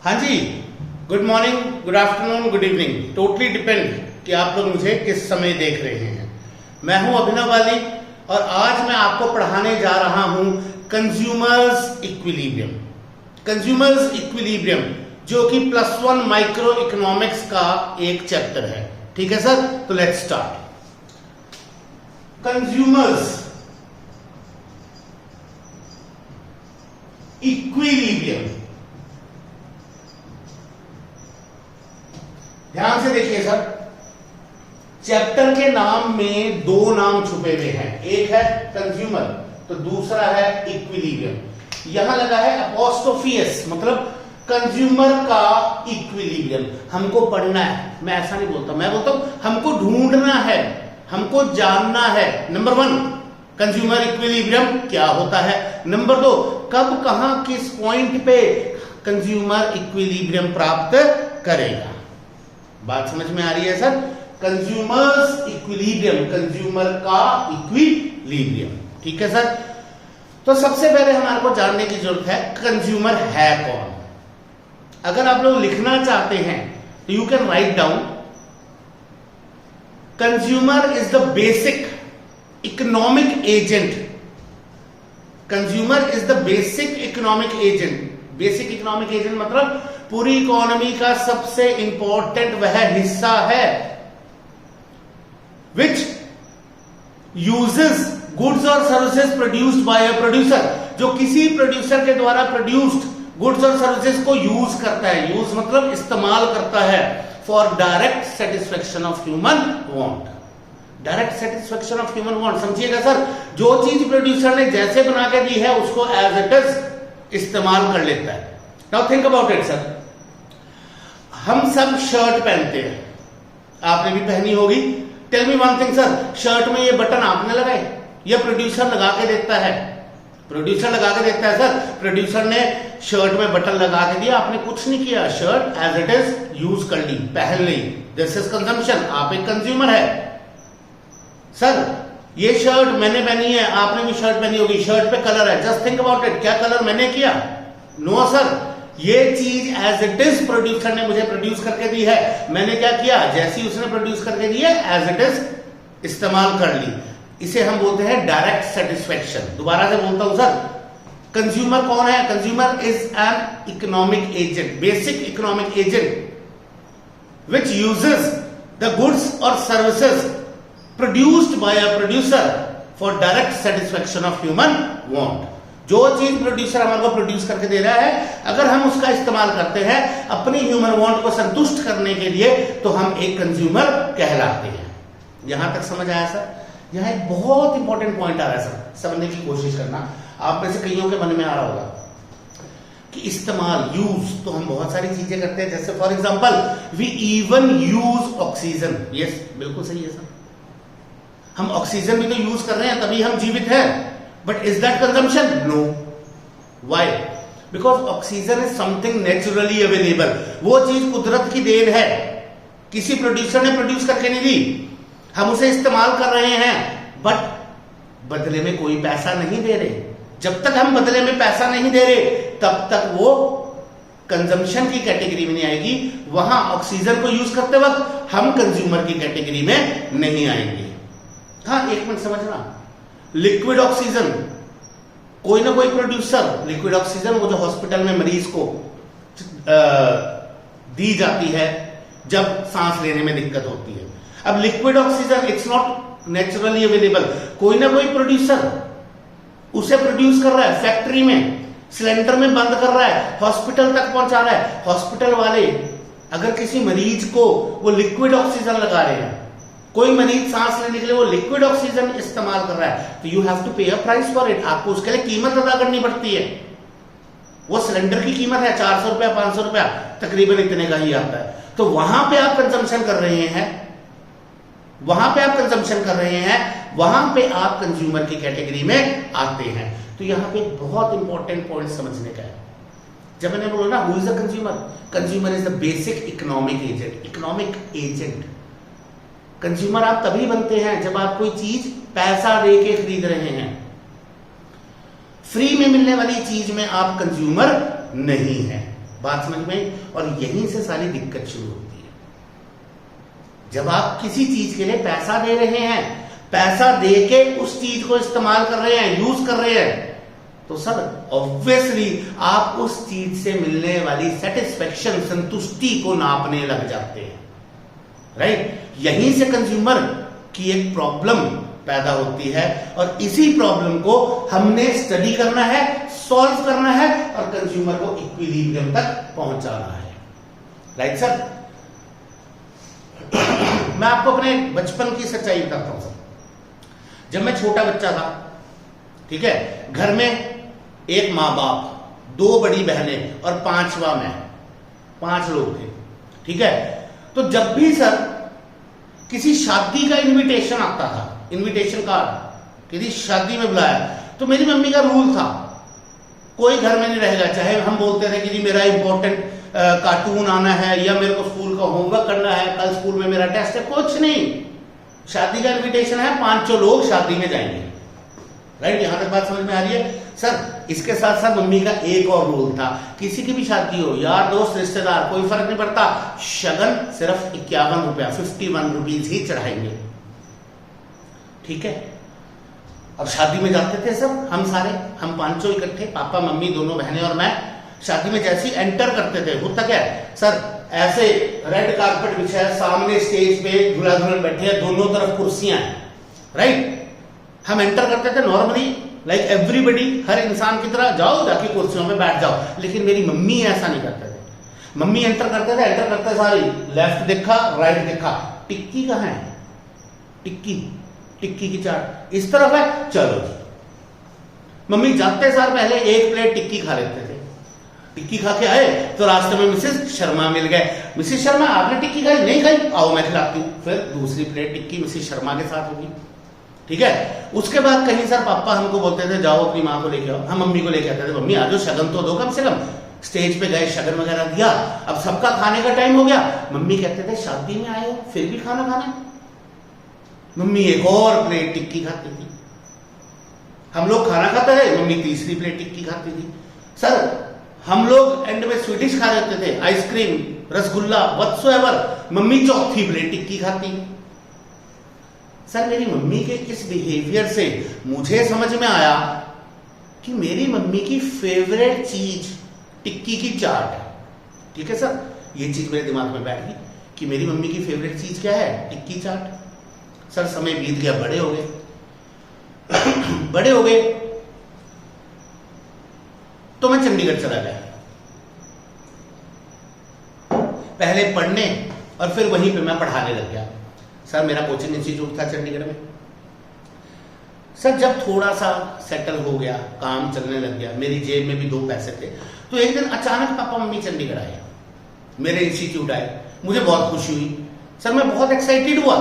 हाँ जी, good morning, good afternoon, good evening, totally depend कि आप लोग मुझे किस समय देख रहे हैं। मैं हूं अभिनव वाली और आज मैं आपको पढ़ाने जा रहा हूं कंज्यूमर्स इक्विलिब्रियम। कंज्यूमर्स इक्विलिब्रियम जो कि +1 माइक्रो इकोनॉमिक्स का एक चैप्टर है। ठीक है सर, तो लेट्स स्टार्ट। कंज्यूमर्स इक्विलिब्रियम, ध्यान से देखिए सर, चैप्टर के नाम में दो नाम छुपे हुए हैं, एक है कंज्यूमर तो दूसरा है इक्विलिब्रियम। यहां लगा है अपोस्ट्रोफी एस, मतलब कंज्यूमर का इक्विलिब्रियम। हमको पढ़ना है, मैं ऐसा नहीं बोलता, मैं बोलता हूं हमको ढूंढना है, हमको जानना है। नंबर 1, कंज्यूमर इक्विलिब्रियम क्या होता है। नंबर 2, कब कहां किस पॉइंट पे कंज्यूमर इक्विलिब्रियम प्राप्त करेगा। बात समझ में आ रही है सर? कंज्यूमर्स इक्विलिब्रियम, कंज्यूमर का इक्विलिब्रियम। ठीक है सर, तो सबसे पहले हमारे को जानने की जरूरत है कंज्यूमर है कौन। अगर आप लोग लिखना चाहते हैं तो you can write down, consumer is the basic economic agent. Consumer is the basic economic agent. Basic economic agent मतलब पूरी इकोनॉमी का सबसे इंपॉर्टेंट वह हिस्सा है विच यूजेस गुड्स और services produced by a producer, जो किसी प्रोड्यूसर के द्वारा प्रोड्यूस्ड गुड्स और सर्विसेज को यूज करता है। यूज मतलब इस्तेमाल करता है for direct satisfaction of human want. Direct satisfaction of human want समझिएगा सर, जो चीज प्रोड्यूसर ने जैसे बना के दी है उसको एज इट इज इस्तेमाल कर लेता है। Now think about it sir, हम सब शर्ट पहनते हैं, आपने भी पहनी होगी। Tell me one thing sir, shirt में ये बटन आपने लगाए या प्रोड्यूसर लगा के देता है? प्रोड्यूसर लगा के देता है सर। प्रोड्यूसर ने शर्ट में बटन लगा के दिया, आपने कुछ नहीं किया, shirt as it is use कर ली, पहन ली। This is consumption. आप एक कंज्यूमर है सर। ये शर्ट मैंने पहनी है, आपने भी शर्ट पहनी होगी, शर्ट पे कलर है, जस्ट थिंक अबाउट इट, क्या कलर मैंने किया? नो सर, ये चीज एज इट इज प्रोड्यूसर ने मुझे प्रोड्यूस करके दी है, मैंने क्या किया, जैसी उसने प्रोड्यूस करके दी है एज इट इज इस्तेमाल कर ली। इसे हम बोलते हैं डायरेक्ट सेटिस्फेक्शन। दोबारा से बोलता हूं सर, कंज्यूमर कौन है? Consumer is an economic agent, basic economic agent which uses the goods और services produced by a producer for direct satisfaction of human want. जो चीज प्रोड्यूसर हमारे को प्रोड्यूस करके दे रहा है, अगर हम उसका इस्तेमाल करते हैं अपनी ह्यूमन वांट को संतुष्ट करने के लिए, तो हम एक कंज्यूमर कहलाते हैं। यहां तक समझ आया सर? यहां एक बहुत इंपॉर्टेंट पॉइंट आ रहा है सर, समझने की कोशिश करना। आप में से कईयों के मन में आ रहा होगा कि इस्तेमाल, यूज, तो हम बहुत सारी चीजें करते हैं, जैसे for example we even use oxygen. Yes, बिल्कुल सही है सर, हम ऑक्सीजन भी तो यूज कर रहे हैं, तभी हम जीवित हैं। But is that consumption? No. Why? Because oxygen is something naturally available. वो चीज कुदरत की देन है, किसी प्रोड्यूसर ने प्रोड्यूस करके नहीं दी, हम उसे इस्तेमाल कर रहे हैं, बट बदले में कोई पैसा नहीं दे रहे। जब तक हम बदले में पैसा नहीं दे रहे तब तक वो कंजम्पशन की कैटेगरी में नहीं आएगी। वहां ऑक्सीजन को यूज करते वक्त हम कंज्यूमर की कैटेगरी में नहीं आएंगे। हाँ, एक मिनट समझना, लिक्विड ऑक्सीजन कोई ना कोई प्रोड्यूसर, लिक्विड ऑक्सीजन वो जो हॉस्पिटल में मरीज को दी जाती है जब सांस लेने में दिक्कत होती है। अब liquid oxygen it's not naturally available, कोई ना कोई प्रोड्यूसर उसे प्रोड्यूस कर रहा है, फैक्ट्री में सिलेंडर में बंद कर रहा है, हॉस्पिटल तक पहुंचा रहा है। हॉस्पिटल वाले अगर किसी मरीज को वो लिक्विड ऑक्सीजन लगा रहे हैं, कोई मरीज सांस लेने के लिए वो लिक्विड ऑक्सीजन इस्तेमाल कर रहा है, तो यू हैव टू पे अ प्राइस फॉर इट। आपको उसके लिए कीमत अदा करनी पड़ती है। वो सिलेंडर की कीमत है 400 रुपया, 500 रुपया, तकरीबन इतने का ही आता है। तो वहां पे आप कंजम्पशन कर रहे हैं, वहां पे आप कंजम्पशन कर रहे हैं, वहां पे आप कंज्यूमर की कैटेगरी में आते हैं। तो यहां पे बहुत इंपॉर्टेंट पॉइंट समझने का है। जब मैंने बोला ना, who is a consumer? Consumer is the basic economic agent. Economic agent, consumer आप तभी बनते हैं जब आप कोई चीज पैसा दे के खरीद रहे हैं। फ्री में मिलने वाली चीज में आप कंज्यूमर नहीं है। बात समझ में आई? और यहीं से सारी दिक्कत शुरू होती है। जब आप किसी चीज के लिए पैसा दे रहे हैं, पैसा दे के उस चीज को इस्तेमाल कर रहे हैं, यूज कर रहे हैं, तो सर ऑब्वियसली आप उस चीज से मिलने वाली सेटिस्फेक्शन, संतुष्टि को नापने लग जाते हैं, राइट? यहीं से कंज्यूमर की एक प्रॉब्लम पैदा होती है और इसी प्रॉब्लम को हमने स्टडी करना है, सॉल्व करना है और कंज्यूमर को इक्विलिब्रियम तक पहुंचाना है, राइट सर? मैं आपको अपने बचपन की सच्चाई बताता हूं सर। जब मैं छोटा बच्चा था, ठीक है, घर में एक माँ बाप, 2 बड़ी बहनें और 5वां मैं, 5 लोग थे, ठीक है। तो जब भी सर किसी शादी का इनविटेशन आता था, इनविटेशन कार्ड, किसी शादी में बुलाया, तो मेरी मम्मी का रूल था कोई घर में नहीं रहेगा, चाहे हम बोलते थे कि जी मेरा इंपॉर्टेंट कार्टून आना है या मेरे को स्कूल का होमवर्क करना है, कल स्कूल में मेरा टेस्ट है, कुछ नहीं, शादी का इनविटेशन है, 5 लोग शादी में जाएंगे, राइट? यहां तक बात समझ में आ रही है सर? इसके साथ साथ मम्मी का एक और रूल था, किसी की भी शादी हो, यार दोस्त रिश्तेदार, कोई फर्क नहीं पड़ता, शगन सिर्फ 51 रुपया, 51 रुपीज ही चढ़ाएंगे, ठीक है। अब शादी में जाते थे सब, हम सारे, हम 5 इकट्ठे, पापा मम्मी दोनों बहनें और मैं। शादी में जैसे ही एंटर करते थे, होता क्या है सर, ऐसे रेड कारपेट बिछा है, सामने स्टेज पे दूल्हा दुल्हन बैठे हैं, दोनों तरफ कुर्सियां हैं, राइट? हम एंटर करते थे नॉर्मली लाइक एवरीबडी, हर इंसान की तरह, जाओ जाके कुर्सियों में बैठ जाओ, लेकिन मेरी मम्मी ऐसा नहीं करते थे। मम्मी एंटर करते थे, एंटर करते सारी लेफ्ट देखा, राइट देखा, टिक्की कहाँ है, टिक्की, टिक्की की चाट इस तरफ है, चलो जी। मम्मी जाते सार पहले एक प्लेट टिक्की खा लेते थे, टिक्की खा के आए तो रास्ते में मिसेस शर्मा मिल गए, मिसेस शर्मा आपने टिक्की खाई? नहीं खाई, आओ मैं खिलाती हूँ। फिर दूसरी प्लेट टिक्की मिसेस शर्मा के साथ होगी, ठीक है। उसके बाद कहीं सर पापा हमको बोलते थे जाओ अपनी माँ को लेके आओ, हम मम्मी को लेके आते थे, मम्मी आ जाओ शगन तो दो कम से कम। स्टेज पे गए, शगन वगैरह दिया, अब सबका खाने का टाइम हो गया। मम्मी कहते थे शादी में आए हो फिर भी खाना खाना। मम्मी एक और प्लेट टिक्की खाती थी, हम लोग खाना खाते थे, मम्मी तीसरी प्लेट टिक्की खाती थी। सर हम लोग एंड में स्वीडिश खा लेते थे, आइसक्रीम, रसगुल्ला, व्हाटसोएवर, मम्मी चौथी प्लेट टिक्की खाती। सर मेरी मम्मी के इस बिहेवियर से मुझे समझ में आया कि मेरी मम्मी की फेवरेट चीज टिक्की की चाट है, ठीक है सर। ये चीज मेरे दिमाग में बैठ गई कि मेरी मम्मी की फेवरेट चीज क्या है, टिक्की चाट। सर समय बीत गया, बड़े हो गए बड़े हो गए तो मैं चंडीगढ़ चला गया, पहले पढ़ने और फिर वहीं पे मैं पढ़ाने लग गया। सर मेरा कोचिंग इंस्टीट्यूट था चंडीगढ़ में। सर जब थोड़ा सा सेटल हो गया, काम चलने लग गया, मेरी जेब में भी 2 पैसे थे, तो एक दिन अचानक पापा मम्मी चंडीगढ़ आए, मेरे इंस्टीट्यूट आए। मुझे बहुत खुशी हुई सर, मैं बहुत एक्साइटेड हुआ।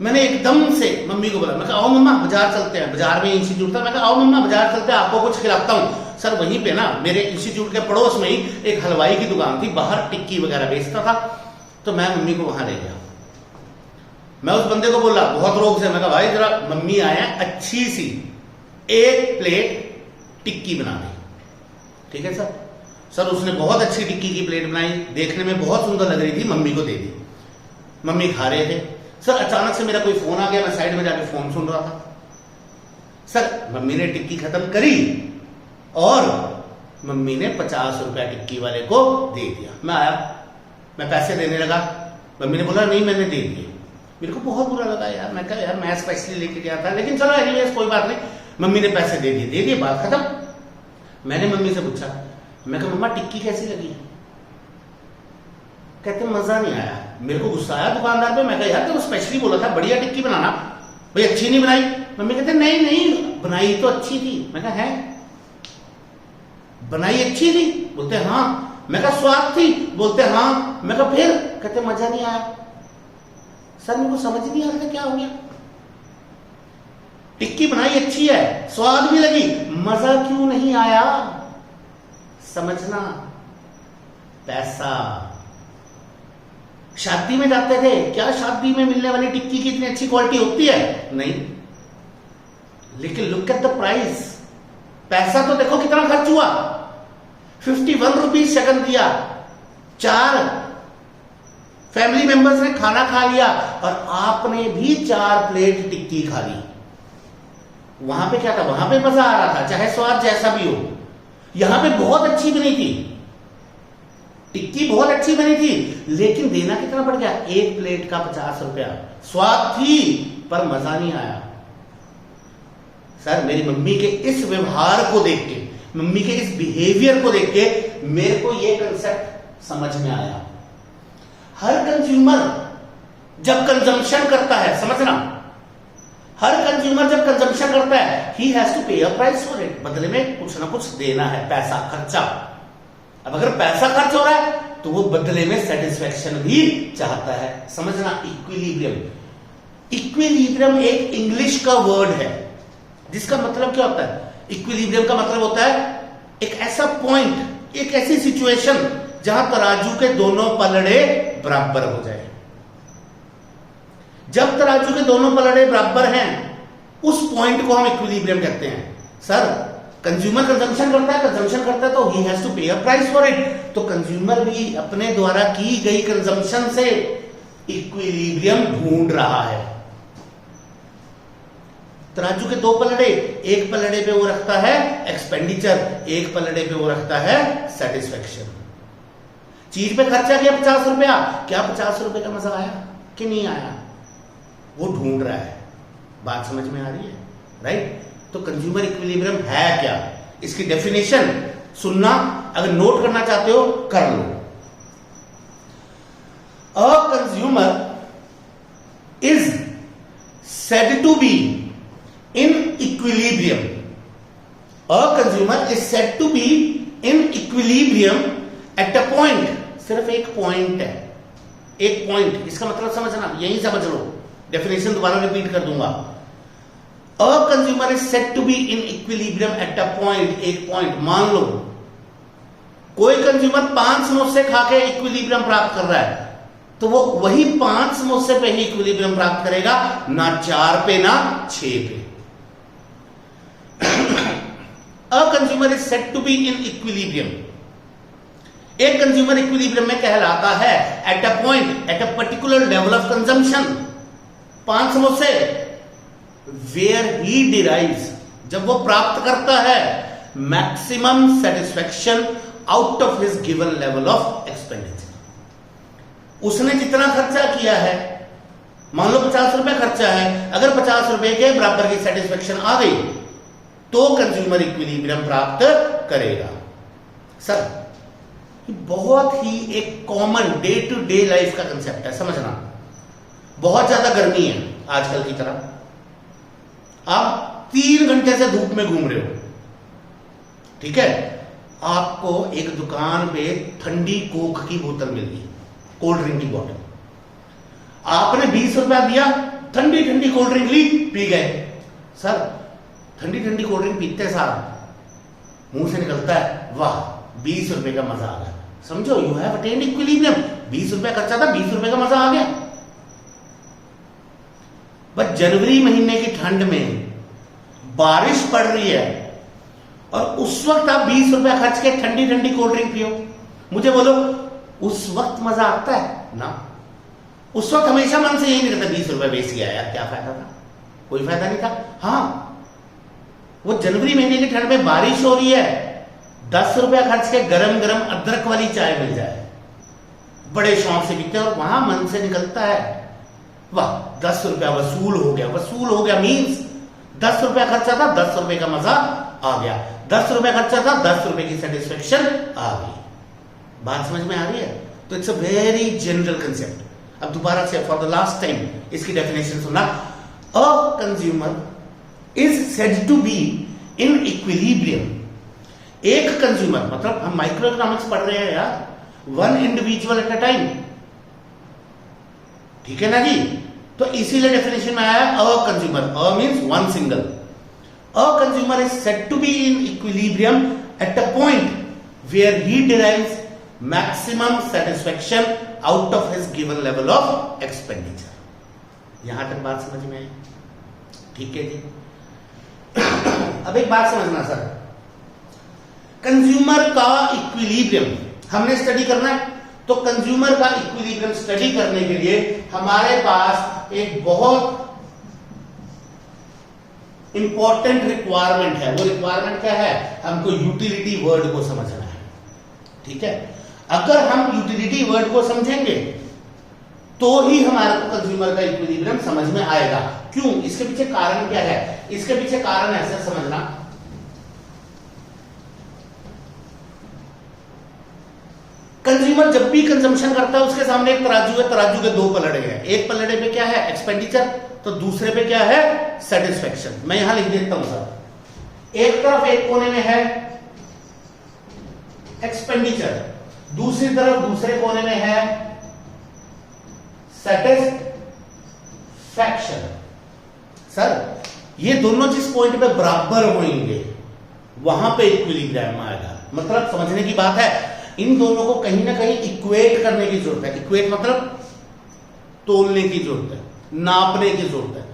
मैंने एकदम से मम्मी को बोला, मैं कहा आओ मम्मा बाजार चलते हैं, बाजार में इंस्टीट्यूट था, मैं कहा आओ मम्मा बाजार चलते हैं, आपको कुछ खिलाता हूँ। सर वहीं पे ना मेरे इंस्टीट्यूट के पड़ोस में ही एक हलवाई की दुकान थी, बाहर टिक्की वगैरह बेचता था, तो मैं मम्मी को वहां ले गया। मैं उस बंदे को बोला बहुत रोक से, मैं कहा भाई जरा मम्मी आए हैं, अच्छी सी 1 प्लेट टिक्की बना दी, ठीक है सर। सर उसने बहुत अच्छी टिक्की की प्लेट बनाई, देखने में बहुत सुंदर लग रही थी, मम्मी को दे दी। मम्मी खा रहे थे। सर अचानक से मेरा कोई फोन आ गया, मैं साइड में जाके फोन सुन रहा था। सर मम्मी ने टिक्की खत्म करी और मम्मी ने 50 रुपया टिक्की वाले को दे दिया। मैं आया, मैं पैसे देने लगा, मम्मी ने बोला नहीं मैंने दे दिए। मेरे को बहुत बुरा लगा यार, मैं कहा यार मैं स्पेशली लेके गया था, लेकिन चलो एनीवेज कोई बात नहीं। मम्मी ने पैसे दे दिए, बात खत्म। मैंने मम्मी से पूछा, मैं कहा मम्मा टिक्की कैसी लगी? कहते मजा नहीं आया। मेरे को गुस्सा आया दुकानदार पे, मैं कहा यार तो स्पेशली बोला था बढ़िया टिक्की बनाना, भाई अच्छी नहीं बनाई। मम्मी कहते नहीं नहीं बनाई तो अच्छी थी। मैं कहा है बनाई अच्छी थी? बोलते हाँ। मैं कहा स्वाद थी? बोलते हाँ। मैं कहा फिर? कहते मजा नहीं आया। सर मेरे को समझ नहीं आ रहा क्या हो गया, टिक्की बनाई अच्छी है, स्वाद भी लगी, मजा क्यों नहीं आया? समझना, पैसा। शादी में जाते थे, क्या शादी में मिलने वाली टिक्की की इतनी अच्छी क्वालिटी होती है? नहीं, लेकिन लुक एट द प्राइस, पैसा तो देखो कितना खर्च हुआ। 51 रुपीज शगन दिया, 4 फैमिली मेंबर्स ने खाना खा लिया और आपने भी 4 प्लेट टिक्की खा ली। वहां पे क्या था, वहां पे मजा आ रहा था, चाहे स्वाद जैसा भी हो। यहां पे बहुत अच्छी बनी थी, टिक्की बहुत अच्छी बनी थी, लेकिन देना कितना पड़ गया, 1 प्लेट का 50 रुपया। स्वाद थी पर मजा नहीं आया। सर मेरी मम्मी के इस व्यवहार को देख के, मम्मी के इस बिहेवियर को देख के मेरे को ये कंसेप्ट समझ में आया। हर कंज्यूमर जब कंजम्पशन करता है, समझना, हर कंज्यूमर जब कंजम्पशन करता है, ही हैज टू पे अ प्राइस फॉर इट, बदले में कुछ ना कुछ देना है, पैसा, खर्चा। अब अगर पैसा खर्च हो रहा है तो वो बदले में सेटिस्फेक्शन भी चाहता है। समझना, इक्विलिब्रियम। इक्विलिब्रियम एक इंग्लिश का वर्ड है जिसका मतलब क्या होता है, इक्विलिब्रियम का मतलब होता है एक ऐसा पॉइंट, एक ऐसी सिचुएशन जहां तराजू के दोनों पलड़े बराबर हो जाए। जब तराजू के दोनों पलड़े बराबर हैं, उस पॉइंट को हम इक्विलिब्रियम कहते हैं। सर कंज्यूमर कंजम्पशन करता है तो ही हैज टू पे अ प्राइस फॉर इट। तो कंज्यूमर भी अपने द्वारा की गई कंजम्पशन से इक्विलिब्रियम ढूंढ रहा है। तराजू के 2 पलड़े, एक पलड़े पे वो रखता है एक्सपेंडिचर, एक पलड़े पे वो रखता है सेटिस्फेक्शन। चीज पे खर्चा किया 50 रुपया, क्या 50 रुपए का मजा आया कि नहीं आया, वो ढूंढ रहा है। बात समझ में आ रही है, राइट? तो कंज्यूमर इक्विलिब्रियम है क्या, इसकी डेफिनेशन सुनना, अगर नोट करना चाहते हो कर लो। A consumer is said to be in equilibrium. A consumer is said to be in equilibrium at a point. सिर्फ एक पॉइंट है, एक पॉइंट, इसका मतलब समझना, यही समझ लो, डेफिनेशन दोबारा रिपीट कर दूंगा। A consumer is said to be in equilibrium at a point, एक पॉइंट। मान लो कोई कंज्यूमर 5 समोसे खा के इक्विलिब्रियम प्राप्त कर रहा है, तो वो वही 5 समोसे पे ही इक्विलिब्रियम प्राप्त करेगा, ना 4 पे ना 6 पे। A consumer is said to be in equilibrium. एक कंज्यूमर इक्विलिब्रियम में कहलाता है at a point, at a particular level of consumption. 5 समोसे where he derives, जब वो प्राप्त करता है maximum satisfaction out of his given level of expenditure. उसने जितना खर्चा किया है, मान लो 50 रुपए खर्चा है, अगर 50 रुपए के बराबर की सेटिस्फेक्शन आ गई तो कंज्यूमर इक्विलिब्रियम प्राप्त करेगा। सर बहुत ही एक common day to day life का कंसेप्ट है, समझना। बहुत ज्यादा गर्मी है आजकल की तरह, आप 3 घंटे से धूप में घूम रहे हो, ठीक है, आपको एक दुकान पे ठंडी कोक की बोतल मिल गई, कोल्ड ड्रिंक की बोतल, आपने 20 रुपया दिया, ठंडी ठंडी कोल्ड ड्रिंक ली, पी गए। सर ठंडी ठंडी कोल्ड ड्रिंक पीते साथ मुंह से निकलता है, वाह 20 रुपए का मजा आ गया। समझो, यू हैव अटेन्ड इक्विलिब्रियम। 20 रुपया खर्चा था, 20 रुपए का मजा आ गया। बस जनवरी महीने की ठंड में बारिश पड़ रही है और उस वक्त आप 20 रुपया खर्च के ठंडी ठंडी कोल्ड ड्रिंक पियो, मुझे बोलो उस वक्त मजा आता है ना? उस वक्त हमेशा मन से यही नहीं रहता 20 रुपया बेच गया यार, क्या फायदा था? कोई फायदा नहीं था। हाँ, वो जनवरी महीने की ठंड में बारिश हो रही है, 10 रुपया खर्च के गरम गरम अदरक वाली चाय मिल जाए, बड़े शौक से पीते हैं और वहां मन से निकलता है, वाह 10 रुपया वसूल हो गया। वसूल हो गया मीन्स 10 रुपया खर्चा था, 10 रुपए का मजा आ गया। 10 रुपया खर्चा था, 10 रुपए की सेटिस्फेक्शन आ गई। बात समझ में आ रही है? तो it's a very general concept. अब दोबारा से फॉर द लास्ट टाइम इसकी डेफिनेशन सुनना। A consumer is said to be in equilibrium. एक कंज्यूमर मतलब हम माइक्रो इकोनॉमिक्स पढ़ रहे हैं यार, one individual at a time, ठीक है ना जी? तो इसीलिए डेफिनेशन में आया a consumer. A means one single. A consumer is said to be in equilibrium at a point where he derives maximum satisfaction out of his given level of expenditure. यहां तक बात समझ में आई? ठीक है जी। अब एक बात समझना सर, कंज्यूमर का इक्विलिब्रियम हमने स्टडी करना है, तो कंज्यूमर का इक्विलिब्रियम स्टडी करने के लिए हमारे पास एक बहुत इंपॉर्टेंट रिक्वायरमेंट है। वो रिक्वायरमेंट क्या है? हमको यूटिलिटी वर्ड को समझना है। ठीक है, अगर हम यूटिलिटी वर्ड को समझेंगे तो ही हमारे को कंज्यूमर का इक्विलिब्रियम समझ में आएगा। क्यों? इसके पीछे कारण क्या है? इसके पीछे कारण ऐसे समझना, कंज्यूमर जब भी कंजम्पशन करता है उसके सामने एक तराजू है, तराजू के दो पलड़े हैं। एक पलड़े पे क्या है? एक्सपेंडिचर, तो दूसरे पे क्या है? सेटिस्फेक्शन। मैं यहां लिख देता हूं सर, एक तरफ एक कोने में है एक्सपेंडिचर, दूसरी तरफ दूसरे कोने में है सेटिस्फैक्शन। सर ये दोनों जिस पॉइंट पे बराबर होंगे वहां पे इक्विलिब्रियम आएगा। मतलब समझने की बात है, इन दोनों को कहीं ना कहीं इक्वेट करने की जरूरत है। इक्वेट मतलब तोलने की जरूरत है, नापने की जरूरत है।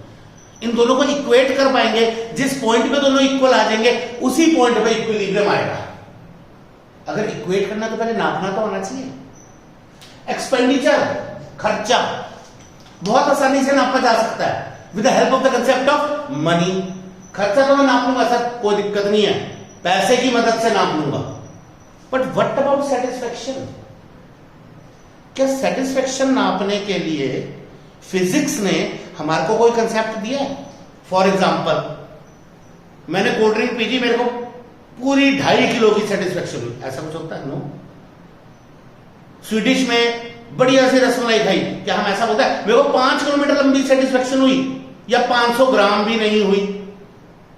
इन दोनों को इक्वेट कर पाएंगे, जिस पॉइंट पे दोनों इक्वल आ जाएंगे उसी पॉइंट पे इक्विलिब्रियम आएगा। अगर इक्वेट करना तो पहले नापना तो होना चाहिए। एक्सपेंडिचर, खर्चा, बहुत आसानी से नापा जा सकता है with the help of the concept of money. खर्चा तो मैं नाप लूंगा सर, कोई दिक्कत नहीं है, पैसे की मदद से नाप लूंगा। But what about satisfaction? क्या सेटिस्फेक्शन नापने के लिए फिजिक्स ने हमारे को कोई कंसेप्ट दिया है? फॉर एग्जाम्पल, मैंने कोल्ड ड्रिंक पी, मेरे को पूरी 2.5 किलो की सेटिस्फेक्शन हुई, ऐसा कुछ होता है? नो। स्वीडिश में बढ़िया सी रसमलाई खाई, क्या हम ऐसा बोलते हैं मेरे को 5 किलोमीटर लंबी सेटिस्फेक्शन हुई या 500 ग्राम भी नहीं हुई?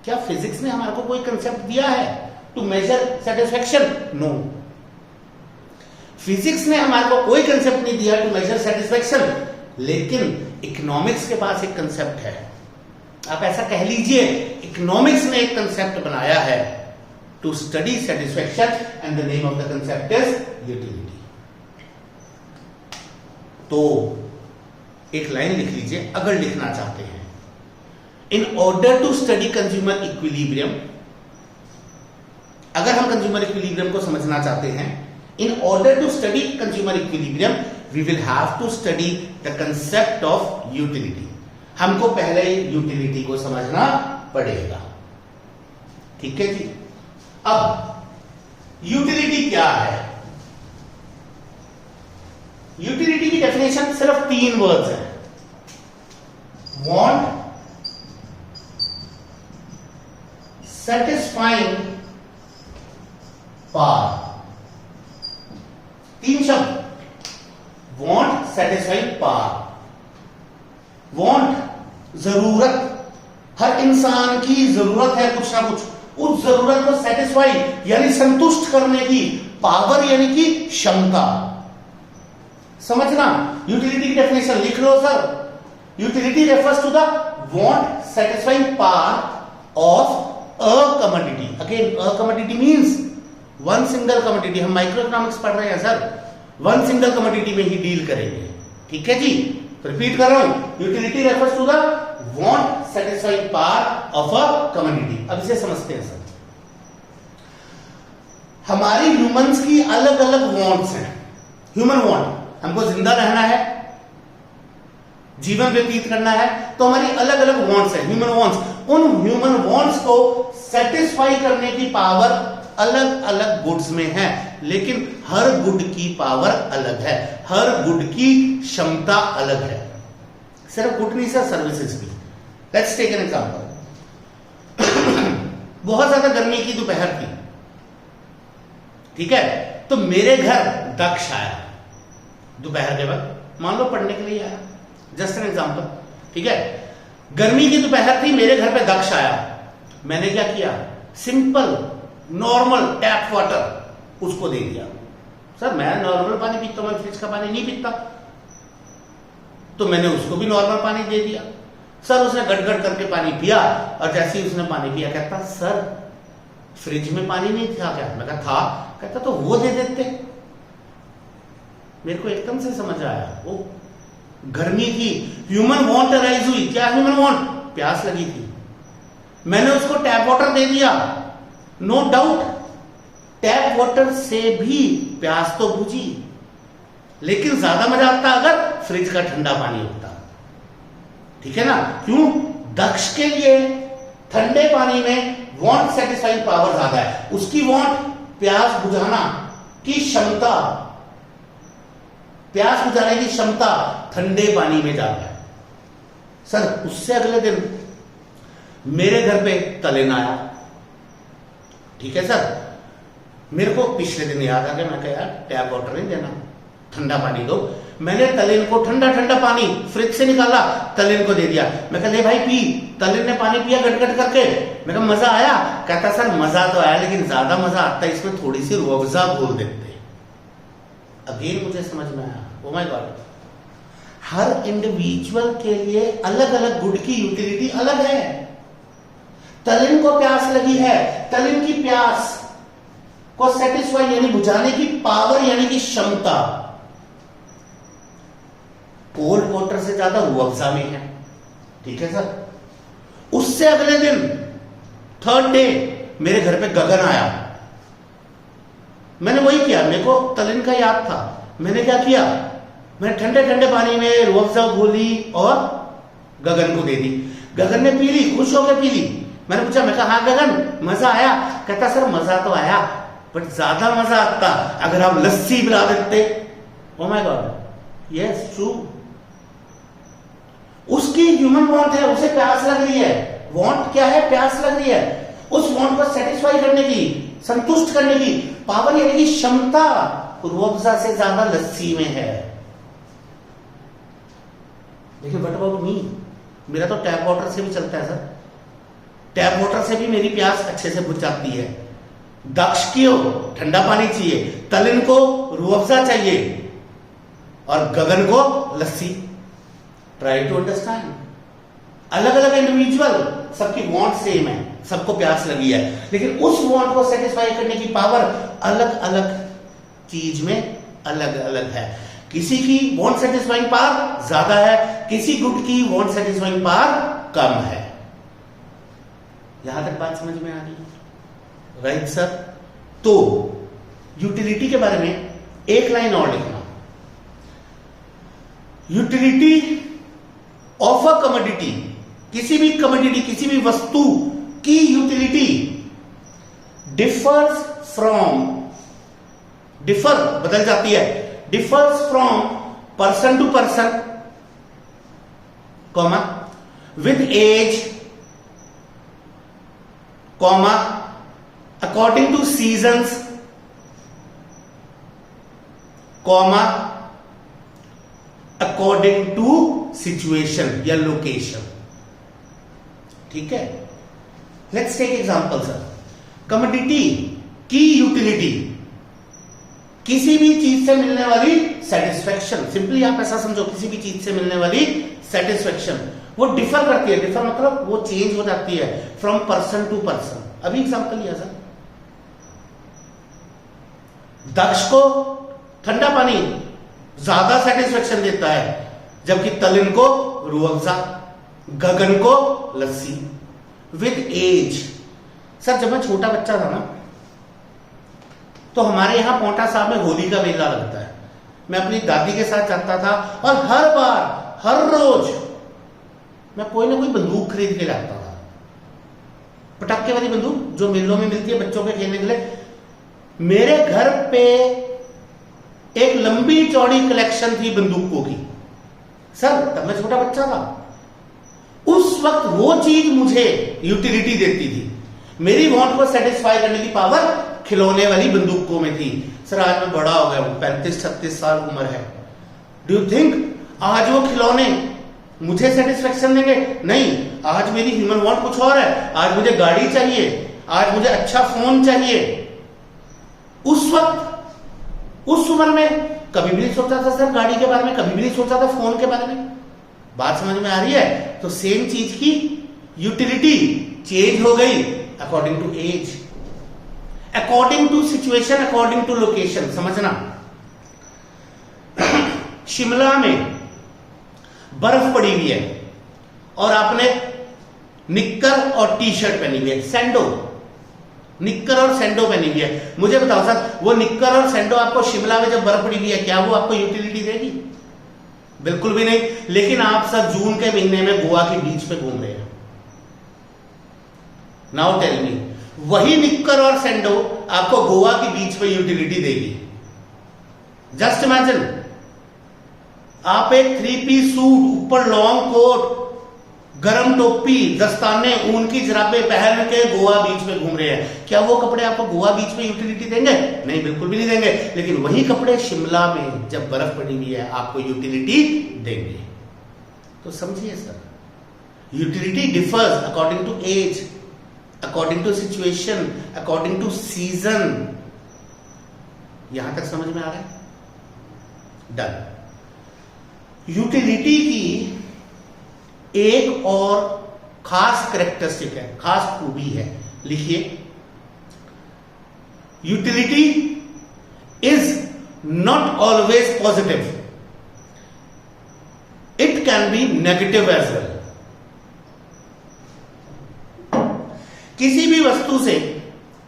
क्या फिजिक्स ने हमारे को कोई कंसेप्ट दिया है to measure satisfaction? No. Physics ने हमारे को कोई कंसेप्ट नहीं दिया टू मेजर सेटिस्फेक्शन, लेकिन इकोनॉमिक्स के पास एक कंसेप्ट है। आप ऐसा कह लीजिए, इकोनॉमिक्स ने एक कंसेप्ट बनाया है to study satisfaction, and the name of the concept is utility. तो एक लाइन लिख लीजिए अगर लिखना चाहते हैं, in order to study consumer equilibrium. अगर हम कंज्यूमर इक्विलिब्रियम को समझना चाहते हैं, in order to study consumer equilibrium we will have to study the concept of utility. हमको पहले यूटिलिटी को समझना पड़ेगा। ठीक है जी। अब यूटिलिटी क्या है? यूटिलिटी की डेफिनेशन सिर्फ 3 वर्ड्स है, वांट, सेटिस्फाइंग, पावर। 3 शब्द, वांट, सेटिस्फाइंग, पावर। वांट जरूरत, हर इंसान की जरूरत है कुछ ना कुछ, उस जरूरत को सेटिस्फाई यानी संतुष्ट करने की, पावर यानी कि क्षमता। समझना, यूटिलिटी की डेफिनेशन लिख लो sir. Utility refers to the want satisfying power of a commodity. Again a commodity means one single commodity. हम माइक्रो इकोनॉमिक्स पढ़ रहे हैं सर, वन सिंगल कमोडिटी में ही डील करेंगे। ठीक है जी, तो रिपीट कर रहा हूं, utility refers to the want satisfying power of a commodity. अब इसे समझते हैं सर। हमारी ह्यूमंस की अलग अलग वांट्स हैं। ह्यूमन वांट, हमको जिंदा रहना है, जीवन व्यतीत करना है, तो हमारी अलग अलग वांट्स हैं, ह्यूमन वांट्स। उन ह्यूमन वांट्स को सेटिस्फाई करने की पावर अलग अलग गुड्स में है, लेकिन हर गुड की पावर अलग है, हर गुड की क्षमता अलग है। सिर्फ गुड नहीं सर, सर्विसेज भी। Let's take an example. बहुत ज्यादा गर्मी की दोपहर थी, ठीक है, तो मेरे घर दक्ष आया दोपहर के वक्त, मान लो पढ़ने के लिए आया, जस्ट एन एग्जांपल। ठीक है, गर्मी की दोपहर थी, मेरे घर पे दक्ष आया। मैंने क्या किया? सिंपल नॉर्मल टैप वाटर उसको दे दिया। सर मैं नॉर्मल पानी पीता हूं, मैं फ्रिज का पानी नहीं पीता, तो मैंने उसको भी नॉर्मल पानी दे दिया। सर उसने गड़गड़ करके पानी पिया, और जैसे ही उसने पानी पिया कहता सर फ्रिज में पानी नहीं था क्या? मैं कहा था। कहता तो वो दे देते। मेरे को एकदम से समझ आया, वो गर्मी थी, ह्यूमन वांट अराइज हुई। क्या ह्यूमन वांट? प्यास लगी थी, मैंने उसको टैप वाटर दे दिया। No doubt tap tap water से भी प्यास तो बुझी, लेकिन ज्यादा मजा आता अगर फ्रिज का ठंडा पानी होता। ठीक है ना? क्यों? दक्ष के लिए ठंडे पानी में वांट सेटिस्फाइंग पावर ज्यादा है, उसकी वांट प्यास बुझाना की क्षमता, प्यास बुझाने की क्षमता ठंडे पानी में ज्यादा है। सर उससे अगले दिन मेरे घर पे तलेन आया। ठीक है सर, मेरे को पिछले दिन याद आ गया, मैं कहा यार टैप वाटर नहीं देना, ठंडा पानी दो। मैंने तलेन को ठंडा ठंडा पानी फ्रिज से निकाला, तलेन को दे दिया। मैं कहा ले भाई पी। तलेन ने पानी पिया गट-गट करके। मैं कहा मजा आया? कहता सर मजा तो आया, लेकिन ज्यादा मजा आता है इसमें थोड़ी सी रूह अफ़ज़ा घोल देते। अगेन मुझे समझ में आया, oh my God, her individual के लिए अलग अलग गुड की यूटिलिटी अलग है। तलेन को प्यास लगी है, तलेन की प्यास को सेटिस्फाई यानी बुझाने की पावर यानी कि क्षमता कोल्ड वाटर से ज्यादा रूह अफ़ज़ा में है। ठीक है सर? उससे अगले दिन थर्ड डे मेरे घर पे गगन आया। मैंने वही किया, मेरे को तलेन का याद था। मैंने क्या किया, मैंने ठंडे ठंडे पानी में रूह अफ़ज़ा घोली और गगन को दे दी। गगन ने पी ली, खुश होकर पी ली। मैंने पूछा, मैं कहा हाँ गगन मजा आया? कहता सर मजा तो आया, बट ज्यादा मजा आता अगर आप लस्सी पिला देते। Oh my God, yes true. उसकी ह्यूमन वांट है, उसे प्यास लग रही है। वांट क्या है? प्यास लग रही है। उस वांट को सेटिस्फाई करने की, संतुष्ट करने की पावर यानी कि क्षमता रूह अफ़ज़ा से ज्यादा लस्सी में है। देखिए व्हाट अबाउट मी, मेरा तो टैप वाटर से भी चलता है सर। टैप वाटर से भी मेरी प्यास अच्छे से बुझ जाती है। दक्ष को ठंडा पानी चाहिए, तलेन को रूह अफ़ज़ा चाहिए और गगन को लस्सी। Try to understand. अलग अलग इंडिविजुअल, सबकी वांट सेम है, सबको प्यास लगी है, लेकिन उस वांट को सेटिस्फाई करने की पावर अलग अलग चीज में अलग अलग है। किसी की वांट सेटिस्फाइंग पावर ज्यादा है, किसी गुड की वांट सेटिस्फाइंग पावर कम है। यहां तक बात समझ में आ रही है? Right sir? तो यूटिलिटी के बारे में एक लाइन और लिखना। यूटिलिटी ऑफ अ कमोडिटी, किसी भी कमोडिटी, किसी भी वस्तु की यूटिलिटी डिफर्स फ्रॉम, डिफर बदल जाती है, differs from person to person, comma with age, comma according to seasons, comma according to situation या लोकेशन। ठीक है? Let's take example sir. Commodity की यूटिलिटी, किसी भी चीज से मिलने वाली सेटिस्फेक्शन, सिंपली आप ऐसा समझो, किसी भी चीज से मिलने वाली सेटिस्फेक्शन वो डिफर करती है। डिफर मतलब वो चेंज हो जाती है फ्रॉम पर्सन टू पर्सन। अभी एग्जांपल लिया सर, दक्ष को ठंडा पानी ज्यादा सेटिस्फेक्शन देता है, जबकि तलेन को रूह अफ़ज़ा, गगन को लस्सी। विद एज, सर जब मैं छोटा बच्चा था ना, तो हमारे यहां पोंटा साहब में होली का मेला लगता है। मैं अपनी दादी के साथ जाता था और हर बार, हर रोज मैं कोई ना कोई बंदूक खरीद के लाता था। पटाखे वाली बंदूक जो मेलों में मिलती है बच्चों के खेलने के लिए। मेरे घर पे एक लंबी चौड़ी कलेक्शन थी बंदूकों की। सर तब मैं छोटा बच्चा था, उस वक्त वो चीज मुझे यूटिलिटी देती थी। मेरी वांट को सेटिस्फाई करने की पावर खिलौने वाली बंदूकों में थी। सर आज मैं बड़ा हो गया हूं, 35-36 साल उम्र है। डू यू थिंक आज वो खिलौने मुझे सेटिस्फेक्शन देंगे? नहीं, आज मेरी ह्यूमन वांट कुछ और है। आज मुझे गाड़ी चाहिए, आज मुझे अच्छा फोन चाहिए। उस वक्त, उस उम्र में कभी भी नहीं सोचा था सर गाड़ी के बारे में, कभी भी नहीं सोचा था फोन के बारे में। बात समझ में आ रही है? तो सेम चीज की यूटिलिटी चेंज हो गई according to age, according to situation, according to location. समझना, शिमला में बर्फ पड़ी हुई है और आपने निक्कर और टी शर्ट पहनी हुई है, सैंडो, निक्कर और सैंडो पहनी हुई है। मुझे बताओ सर, वो निक्कर और सैंडो आपको शिमला में जब बर्फ पड़ी हुई है, क्या वो आपको यूटिलिटी देगी? बिल्कुल भी नहीं। लेकिन आप सर जून के महीने में गोवा के बीच पे घूम रहे हैं। नाउ टेल मी, वही निक्कर और सैंडो आपको गोवा के बीच पे यूटिलिटी देगी? जस्ट इमेजिन, आप एक 3 पीस सूट, ऊपर लॉन्ग कोट, गरम टोपी, दस्ताने, ऊन की जराबे पहन के गोवा बीच में घूम रहे हैं। क्या वो कपड़े आपको गोवा बीच में यूटिलिटी देंगे? नहीं, बिल्कुल भी नहीं देंगे। लेकिन वही कपड़े शिमला में जब बर्फ पड़ी हुई है आपको यूटिलिटी देंगे। तो समझिए sir, utility differs according to age, according to situation, according to season. यहां तक समझ में आ रहा है? डन। यूटिलिटी की एक और खास कैरेक्टरिस्टिक है, खास खूबी है, लिखिए। Utility is not always positive, it can be negative as well. किसी भी वस्तु से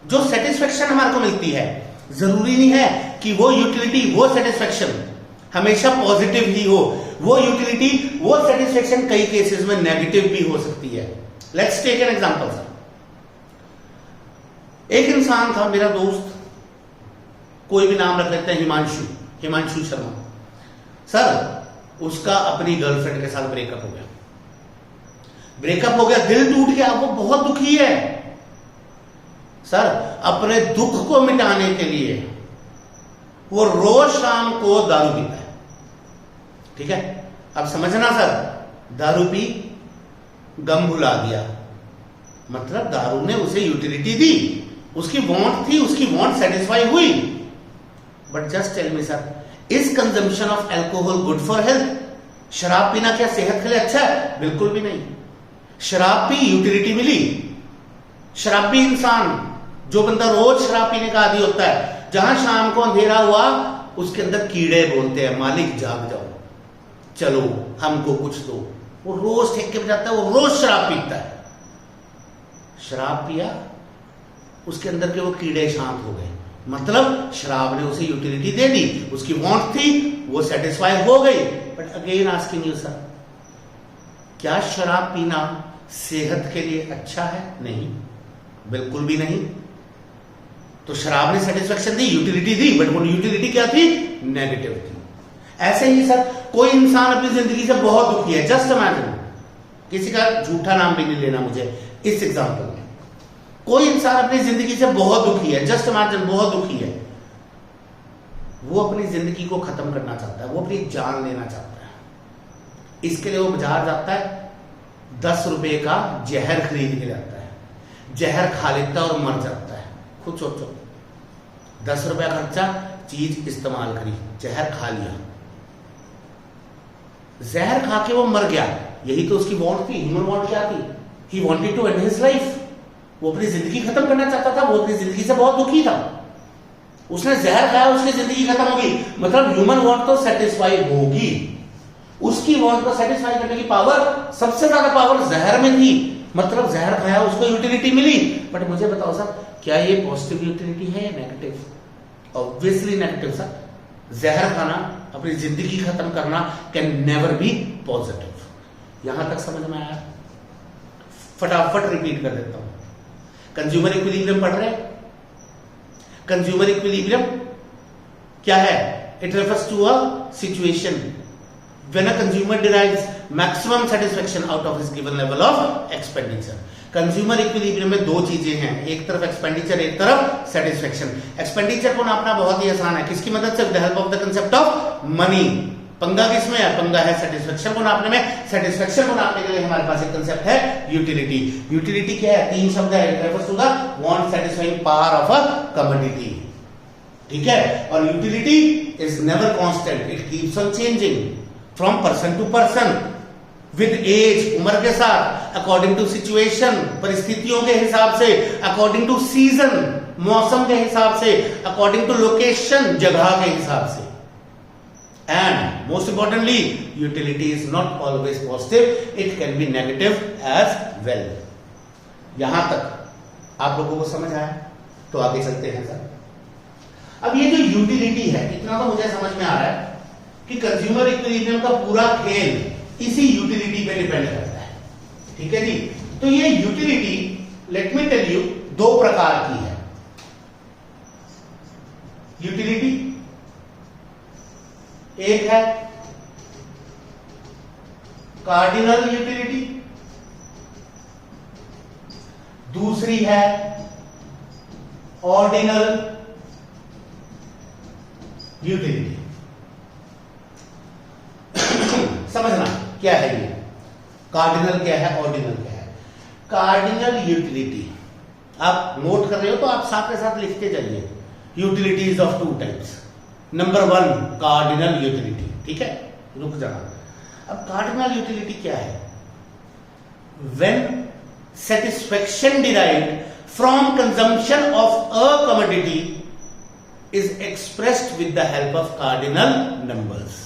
जो सेटिस्फेक्शन हमारे को मिलती है, जरूरी नहीं है कि वो यूटिलिटी, वो सेटिस्फेक्शन हमेशा पॉजिटिव ही हो। वो यूटिलिटी, वो सेटिस्फेक्शन कई केसेस में नेगेटिव भी हो सकती है। Let's take an example sir. एक इंसान था, मेरा दोस्त, कोई भी नाम रख लेते हैं, हिमांशु शर्मा। सर, उसका अपनी गर्लफ्रेंड के साथ ब्रेकअप हो गया। दिल टूट गया, वो बहुत दुखी है। सर, अपने दुख को मिटाने के लिए वो रोज शाम को दारू पीता है। ठीक है, अब समझना सर, दारू पी, गम भुला दिया, मतलब दारू ने उसे यूटिलिटी दी, उसकी वांट थी, उसकी वांट सेटिस्फाई हुई। But just tell me sir, is consumption of alcohol good for health? शराब पीना क्या सेहत के लिए अच्छा है? बिल्कुल भी नहीं। शराब पी, यूटिलिटी मिली। शराबी इंसान, जो बंदा रोज शराब पीने का आदी होता है, जहां शाम को अंधेरा हुआ, उसके अंदर कीड़े बोलते हैं, मालिक जाग जाओ, चलो हमको कुछ दो। वो रोज ठेके पे जाता है, वो रोज शराब पीता है। शराब पिया, उसके अंदर के वो कीड़े शांत हो गए, मतलब शराब ने उसे यूटिलिटी दे दी, उसकी वांट थी, वो सेटिस्फाई हो गई। But again asking you sir, क्या शराब पीना सेहत के लिए अच्छा है? नहीं, बिल्कुल भी नहीं। तो शराब ने satisfaction the, utility the, but वो यूटिलिटी क्या थी? नेगेटिव थी। ऐसे ही सर, कोई इंसान अपनी जिंदगी से बहुत दुखी है। जस्ट इमेजिन, किसी का झूठा नाम भी नहीं लेना मुझे इस एग्जांपल में। कोई इंसान अपनी जिंदगी से बहुत दुखी है, जस्ट इमेजिन, बहुत दुखी है। वो अपनी जिंदगी को खत्म करना चाहता है, वो अपनी जान लेना चाहता है। इसके लिए वो बाजार जाता है, 10 रुपए का जहर खरीद के लाता है, जहर खा लेता है और मर जाता है। खुद सोचो, 10 रुपया खर्चा, चीज इस्तेमाल करी, जहर खा लिया, जहर खा के वो मर गया। यही तो उसकी वांट थी। ह्यूमन वांट क्या थी? He wanted to end his life. वो अपनी जिंदगी खत्म करना चाहता था, वो अपनी जिंदगी से बहुत दुखी था। उसने जहर खाया, उसकी जिंदगी खत्म होगी। मतलब ह्यूमन वांट तो सेटिस्फाई होगी, उसकी वांट को सेटिस्फाई करने की पावर, सबसे ज्यादा पावर जहर में थी। मतलब जहर खाया, उसको यूटिलिटी मिली। बट मुझे बताओ सर, क्या ये पॉजिटिव यूटिलिटी है या नेगेटिव? Obviously negative sir. जहर खाना, अपनी जिंदगी खत्म करना कैन नेवर बी पॉजिटिव। यहां तक समझ में आया? फटाफट रिपीट कर देता हूं। कंज्यूमर इक्विलिब्रियम पढ़ रहे हैं? कंज्यूमर इक्विलिब्रियम क्या है? It refers to a situation when a consumer derives maximum satisfaction out of his given level of expenditure. Consumer equilibrium में दो चीजें हैं, एक तरफ एक्सपेंडिचर, एक तरफ सेटिस्फेक्शन। एक्सपेंडिचर को नापना बहुत ही आसान है, किसकी मदद से? With the help of the concept of money. पंगा किसमें है? पंगा है सेटिस्फेक्शन को नापने में। सेटिस्फेक्शन को नापने के लिए हमारे पास एक कांसेप्ट है यूटिलिटी। यूटिलिटी क्या है? 3 शब्द है। It refers to the want satisfying power of a commodity. ठीक है, और utility is never constant, it keeps on changing from person to person, with age, उम्र के साथ, अकॉर्डिंग टू सिचुएशन, परिस्थितियों के हिसाब से, अकॉर्डिंग टू सीजन, मौसम के हिसाब से, अकॉर्डिंग टू लोकेशन, जगह के हिसाब से। And most importantly, utility is not always positive, it can be negative as well. यहां तक आप लोगों को समझ आया? तो आगे चलते हैं सर। अब ये जो यूटिलिटी है, इतना तो मुझे समझ में आ रहा है कि कंज्यूमर इक्विलिब्रियम का पूरा खेल इसी यूटिलिटी पे डिपेंड करता है, ठीक है जी। तो ये utility let me tell you दो प्रकार की है। यूटिलिटी एक है कार्डिनल यूटिलिटी, दूसरी है ऑर्डिनल यूटिलिटी। समझना क्या है ये, कार्डिनल क्या है, ऑर्डिनल क्या है। कार्डिनल यूटिलिटी आप नोट कर रहे हो तो आप साथ के साथ लिखते जाइए। Utilities of two types. Number 1 cardinal utility, ठीक है, रुक जाना। अब कार्डिनल यूटिलिटी क्या है? When satisfaction derived from consumption of a commodity is expressed with the help of cardinal numbers।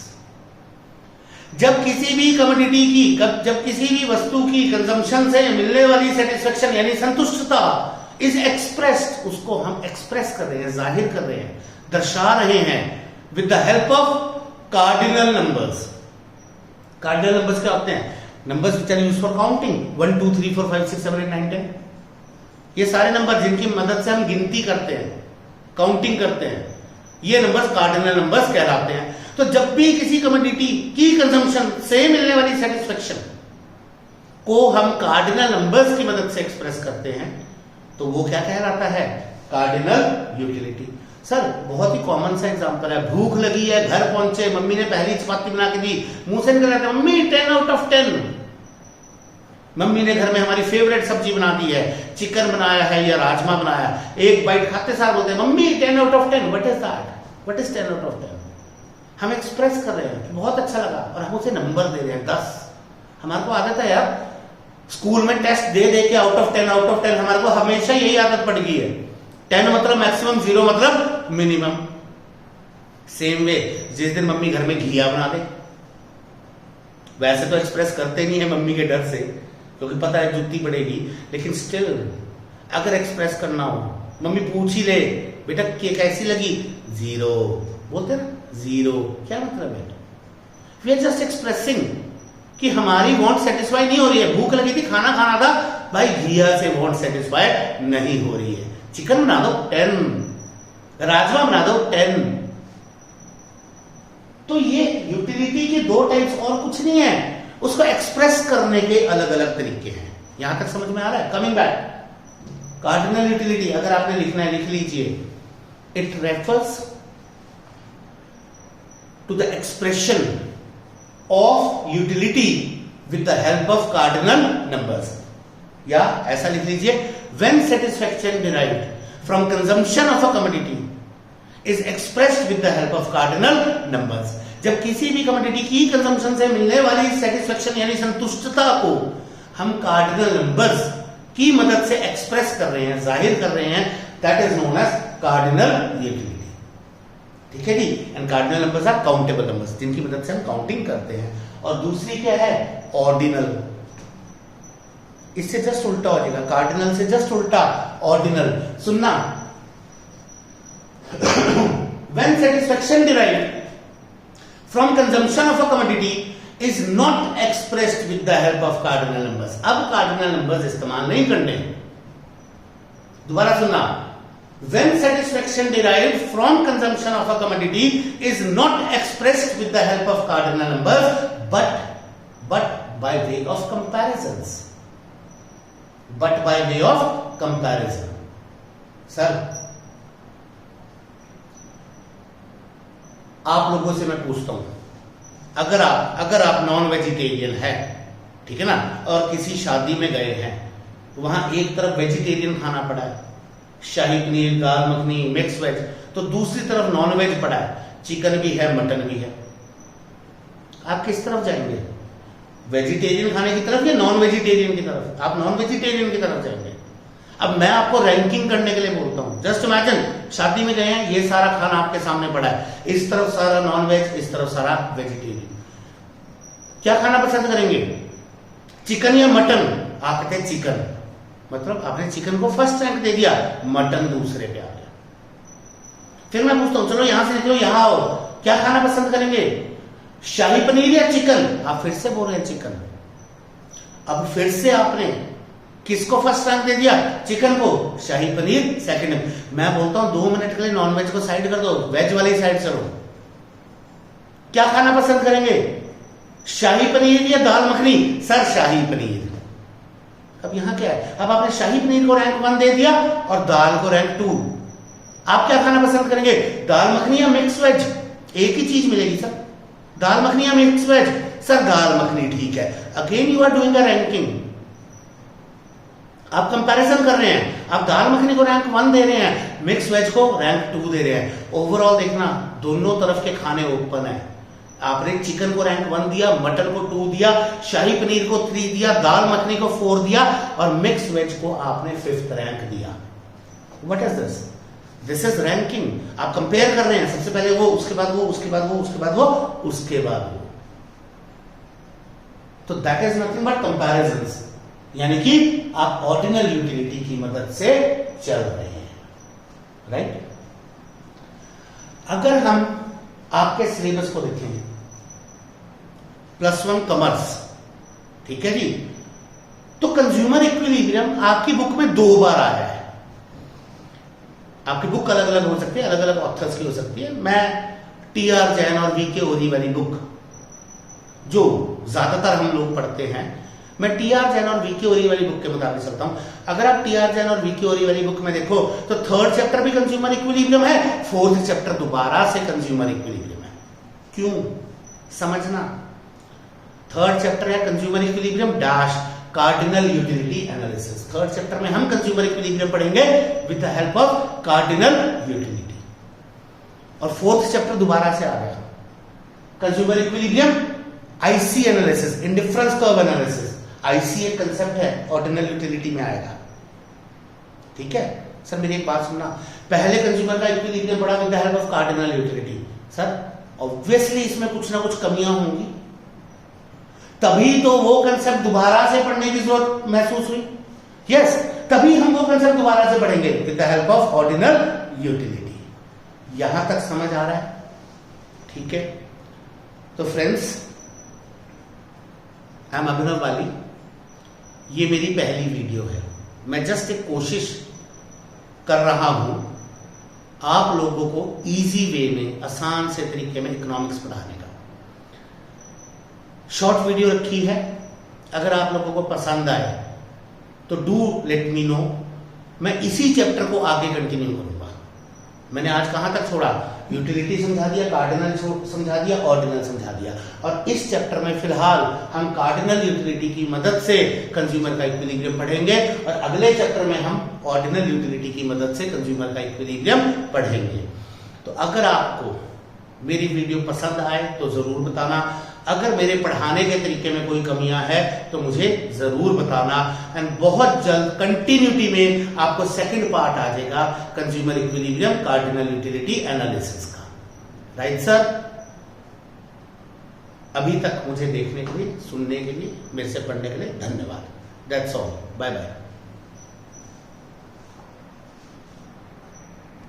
जब किसी भी कमोडिटी की, जब किसी भी वस्तु की कंजम्पशन से मिलने वाली सेटिस्फेक्शन यानी संतुष्टता इज एक्सप्रेस्ड, उसको हम एक्सप्रेस कर रहे हैं, जाहिर कर रहे हैं, दर्शा रहे हैं with the help of cardinal numbers. Cardinal numbers क्या होते हैं? Numbers which are used for counting, 1 2 3 4 5 6 7 8 9 10। ये सारे नंबर जिनकी मदद से हम गिनती करते हैं, काउंटिंग करते हैं, ये नंबर्स कार्डिनल नंबर्स कहलाते हैं। तो जब भी किसी कमोडिटी की कंजम्पशन से मिलने वाली सेटिस्फेक्शन को हम कार्डिनल नंबर्स की मदद से एक्सप्रेस करते हैं तो वो क्या कहलाता है? Cardinal utility. सर बहुत ही कॉमन सा एग्जांपल है, भूख लगी है, घर पहुंचे, मम्मी ने पहली चपाती बना के दी, मुंह से निकल आता मम्मी 10 आउट ऑफ 10। मम्मी ने घर में हमारी फेवरेट सब्जी बना दी है, चिकन बनाया है या राजमा बनाया, एक बाइट खाते साथ बोलते हैं mummy 10 out of 10। What is that? What is 10 out of 10? हम एक्सप्रेस कर रहे हैं कि बहुत अच्छा लगा और हम उसे नंबर दे रहे हैं 10। हमारे को आदत है यार, स्कूल में टेस्ट दे दे के आउट ऑफ 10 आउट ऑफ 10 हमारे को हमेशा यही आदत पड़ गई है। 10 मतलब मैक्सिमम, 0 मतलब मिनिमम। सेम वे जिस दिन मम्मी घर में घिया बना दे, वैसे तो एक्सप्रेस करते नहीं है मम्मी के डर से, क्योंकि पता है जुत्ती पड़ेगी, लेकिन स्टिल अगर एक्सप्रेस करना हो, मम्मी पूछ ही ले बेटा ये कैसी लगी, 0 बोलते ना, 0 क्या मतलब है? वी आर जस्ट एक्सप्रेसिंग कि हमारी वांट सेटिस्फाई नहीं हो रही है। भूख लगी थी, खाना खाना था, भाई घिया से वांट सेटिस्फाई नहीं हो रही है, चिकन बना दो 10, राजमा बना दो 10। तो ये यूटिलिटी के दो टाइप्स और कुछ नहीं है, उसको एक्सप्रेस करने के अलग अलग तरीके हैं। यहां तक समझ में आ रहा है? कमिंग बैक, कार्डिनल यूटिलिटी अगर आपने लिखना है लिख लीजिए। It refers to the expression of utility with the help of cardinal numbers, या ऐसा लिख लीजिए, when satisfaction derived from consumption of a commodity is expressed with the help of cardinal numbers। जब किसी भी कमोडिटी की कंजम्पशन से मिलने वाली सेटिस्फेक्शन यानी संतुष्टता को हम कार्डिनल नंबर्स की मदद से एक्सप्रेस कर रहे हैं, जाहिर कर रहे हैं, that is known as cardinal utility. ठीक है जी। And cardinal numbers are countable numbers, जिनकी मदद से हम काउंटिंग करते हैं। और दूसरी क्या है? ऑर्डिनल। इससे जस्ट उल्टा हो जाएगा, कार्डिनल से जस्ट उल्टा ऑर्डिनल। सुनना, when satisfaction derived from consumption of a commodity is not expressed with the help of cardinal numbers। अब कार्डिनल नंबर्स इस्तेमाल नहीं करने। दोबारा सुनना, when satisfaction derived from consumption of a commodity is not expressed with the help of cardinal numbers but by way of comparisons। But by way of comparison। Sir आप लोगों से मैं पूछता हूं, अगर आप नॉन वेजिटेरियन है, ठीक है ना, और किसी शादी में गए हैं, वहां एक तरफ वेजिटेरियन खाना पड़ा है, शाही पनीर, दाल मखनी, मिक्स वेज, तो दूसरी तरफ नॉन वेज पड़ा है, चिकन भी है, मटन भी है। आप किस तरफ जाएंगे? वेजिटेरियन खाने की तरफ या नॉन वेजिटेरियन की तरफ? आप नॉन वेजिटेरियन की तरफ जाएंगे। अब मैं आपको रैंकिंग करने के लिए बोलता हूं। जस्ट इमेजिन, शादी में गए हैं, ये सारा खाना आपके सामने पड़ा है, इस तरफ सारा नॉन वेज, इस तरफ सारा वेजिटेरियन। क्या खाना पसंद करेंगे, चिकन या मटन? आप कहते हैं चिकन। मतलब आपने चिकन को फर्स्ट रैंक दे दिया, मटन दूसरे पे आ गया। फिर मैं पूछता हूं, चलो यहां से निकलो, यहां आओ, क्या खाना पसंद करेंगे, शाही पनीर या चिकन? आप फिर से बोल रहे हैं चिकन। अब फिर से आपने किसको फर्स्ट रैंक दे दिया, चिकन को, शाही पनीर सेकंड। मैं बोलता हूं 2 मिनट के लिए नॉन वेज को साइड कर दो, वेज वाली साइड चलो। क्या खाना पसंद करेंगे, शाही पनीर या दाल मखनी? सर शाही पनीर। अब यहां क्या है, अब आपने शाही पनीर को रैंक 1 दे दिया और दाल को रैंक 2। आप क्या खाना पसंद करेंगे, दाल मखनी या मिक्स वेज? एक ही चीज मिलेगी सर, दाल मखनी या mix veg? Sir dal makhani ठीक है। Again you are doing a ranking, आप कंपैरिजन कर रहे हैं। आप दाल मखनी को रैंक 1 दे रहे हैं, मिक्स वेज को रैंक 2 दे रहे हैं। ओवरऑल देखना, दोनों तरफ के खाने ओपन है। आपने चिकन को रैंक 1 दिया, मटन को 2 दिया, शाही पनीर को 3 दिया, दाल मखनी को 4 दिया और मिक्स वेज को आपने 5th रैंक दिया। What is this? This is ranking. आप कंपेयर कर रहे हैं, सबसे पहले वो, उसके बाद वो, उसके बाद वो, उसके बाद वो, उसके बाद वो। तो that is nothing but comparisons, यानी कि आप ऑर्डिनल यूटिलिटी की मदद से चल रहे हैं, राइट? अगर हम आपके सिलेबस को देखें, +1 कॉमर्स, ठीक है जी, तो कंज्यूमर इक्विलिब्रियम आपकी बुक में 2 बार आया है। आपकी बुक अलग अलग हो सकती है, अलग अलग ऑथर्स की हो सकती है। मैं टी.आर. जैन और वी.के. ओरी वाली बुक, जो ज्यादातर हम लोग पढ़ते हैं, मैं टी.आर. जैन और वी.के. ओरी वाली बुक के मुताबिक चलता हूं। अगर आप टी.आर. जैन और वी.के. ओरी वाली बुक में देखो तो 3rd चैप्टर भी कंज्यूमर इक्विलिब्रियम है, 4th चैप्टर दोबारा से कंज्यूमर इक्विलिब्रियम है। क्यों, समझना। 3rd चैप्टर है consumer equilibrium dash cardinal utility analysis. 3rd chapter में हम कंज्यूमर इक्विलिब्रियम पढ़ेंगे with the help of cardinal utility. और 4th चैप्टर दोबारा से आ गया, consumer equilibrium IC analysis, indifference curve analysis. IC एक कंसेप्ट है, ऑर्डिनल यूटिलिटी में आएगा, ठीक है सर? मेरी एक बात सुनना, पहले कंज्यूमर का इक्विलिब्रियम पढ़ा with the help of cardinal utility. Sir obviously इसमें कुछ ना कुछ कमियां होंगी, तभी तो वो कंसेप्ट दोबारा से पढ़ने की जरूरत महसूस हुई। यस, तभी हम वो कंसेप्ट दोबारा से पढ़ेंगे with the help of ordinal utility. यहां तक समझ आ रहा है, ठीक है? तो फ्रेंड्स, आई एम अभिनव वाली, ये मेरी पहली वीडियो है। मैं जस्ट एक कोशिश कर रहा हूं आप लोगों को इजी वे में, आसान से तरीके में इकोनॉमिक्स पढ़ाने का। शॉर्ट वीडियो रखी है, अगर आप लोगों को पसंद आए तो डू लेट मी नो। मैं इसी चैप्टर को आगे कंटिन्यू करूंगा। मैंने आज कहां तक छोड़ा, यूटिलिटी समझा दिया, कार्डिनल समझा दिया, ऑर्डिनल समझा दिया, और इस चैप्टर में फिलहाल हम कार्डिनल यूटिलिटी की मदद से कंज्यूमर का इक्विलिब्रियम पढ़ेंगे और अगले चैप्टर में हम ऑर्डिनल यूटिलिटी की मदद से कंज्यूमर का इक्विलिब्रियम पढ़ेंगे। तो अगर आपको मेरी वीडियो पसंद आए तो जरूर बताना। अगर मेरे पढ़ाने के तरीके में कोई कमियां है तो मुझे जरूर बताना। एंड बहुत जल्द कंटिन्यूटी में आपको सेकंड पार्ट आ जाएगा consumer equilibrium cardinal utility analysis का, राइट सर? अभी तक मुझे देखने के लिए, सुनने के लिए, मेरे से पढ़ने के लिए धन्यवाद। That's all, bye bye.